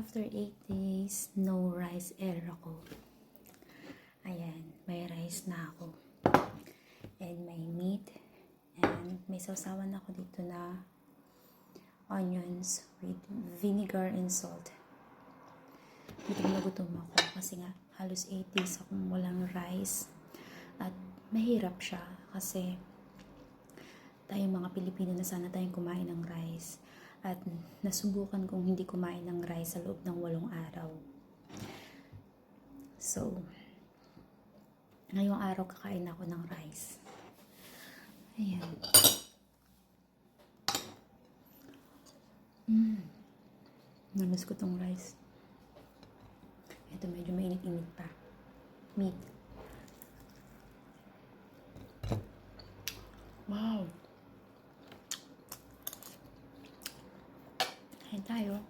After 8 days, no rice error ako. Ayan, may rice na ako. And may meat. And may sausawan ako dito na onions with vinegar and salt. Gutom na gutom ako kasi nga halos 8 days akong walang rice. At mahirap siya kasi tayong mga Pilipino na sana tayong kumain ng rice. At nasubukan kong hindi kumain ng rice sa loob ng 8 araw. So, ngayong araw kakain ako ng rice. Ayan. Namis ko tong rice. Ito medyo mainit-init pa. Meat. Wow! Kain tayo.